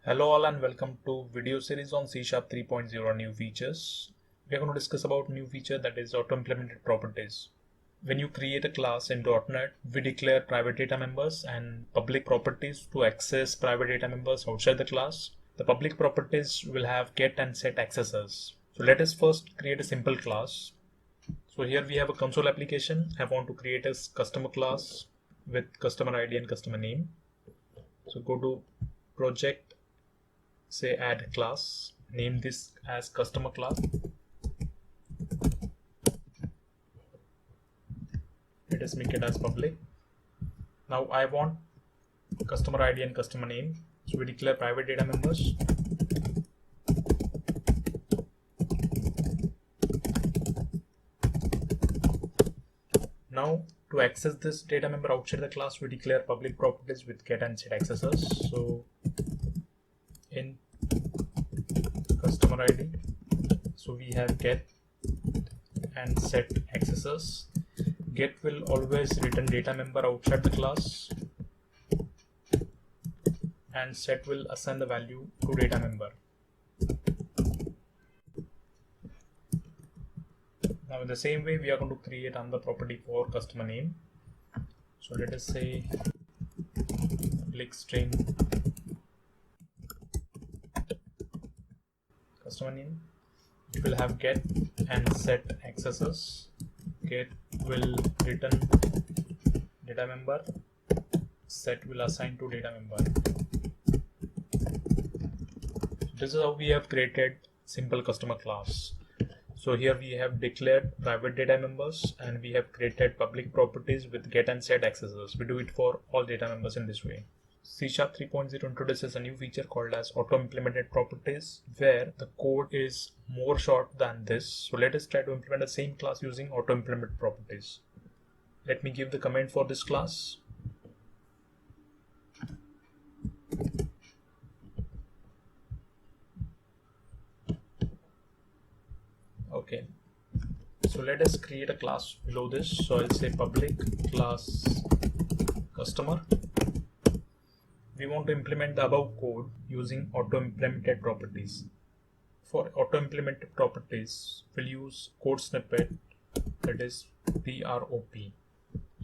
Hello all and welcome to video series on C# 3.0 new features. We are going to discuss about new feature that is auto-implemented properties. When you create a class in .NET, we declare private data members and public properties to access private data members outside the class. The public properties will have get and set accessors. So let us first create a simple class. So here we have a console application. I want to create a customer class with customer ID and customer name. So go to project, say add class, name this as customer class. Let us make it as public. Now I want customer ID and customer name, so we declare private data members. Now to access this data member outside the class, we declare public properties with get and set accessors. So in customer ID, so we have get and set accessors. Get will always return data member outside the class, and set will assign the value to data member. Now in the same way, we are going to create another property for customer name. So let us say public string customer name. It will have get and set accessors. Get will return data member, set will assign to data member. This is how we have created simple customer class. So here we have declared private data members and we have created public properties with get and set accessors. We do it for all data members in this way. C# 3.0 introduces a new feature called as auto-implemented properties, where the code is more short than this. So let us try to implement the same class using auto-implemented properties. Let me give the command for this class. Okay, so let us create a class below this. So I'll say public class customer. We want to implement the above code using auto-implemented properties. For auto-implemented properties, we'll use code snippet, that is prop.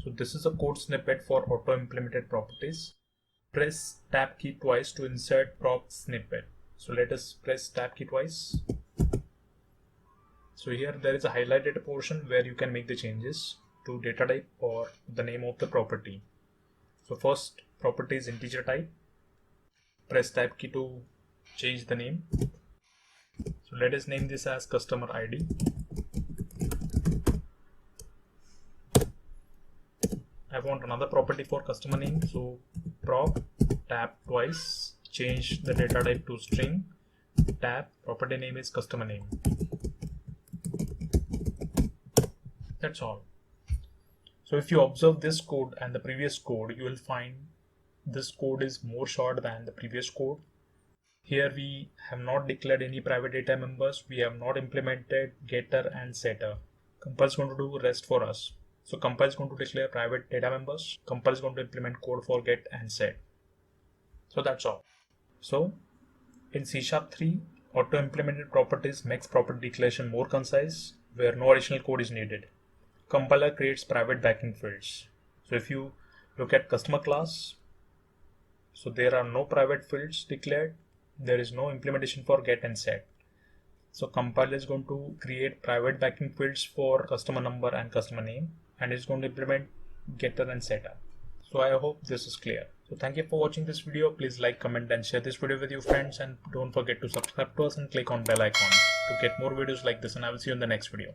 So this is a code snippet for auto-implemented properties. Press tab key twice to insert prop snippet. So let us press tab key twice. So here there is a highlighted portion where you can make the changes to data type or the name of the property. So first property is integer type. Press tab key to change the name. So let us name this as customer ID. I want another property for customer name. So prop, tab twice, change the data type to string, tab, property name is customer name. That's all. So if you observe this code and the previous code, you will find this code is more short than the previous code. Here we have not declared any private data members. We have not implemented getter and setter. Compile is going to do rest for us. So compile is going to declare private data members. Compile is going to implement code for get and set. So that's all. So in C# 3, auto implemented properties makes property declaration more concise, where no additional code is needed. Compiler creates private backing fields. So if you look at customer class, so there are no private fields declared. There is no implementation for get and set. So compiler is going to create private backing fields for customer number and customer name, and it's going to implement getter and setter. So I hope this is clear. So thank you for watching this video. Please like, comment and share this video with your friends, and don't forget to subscribe to us and click on bell icon to get more videos like this, and I will see you in the next video.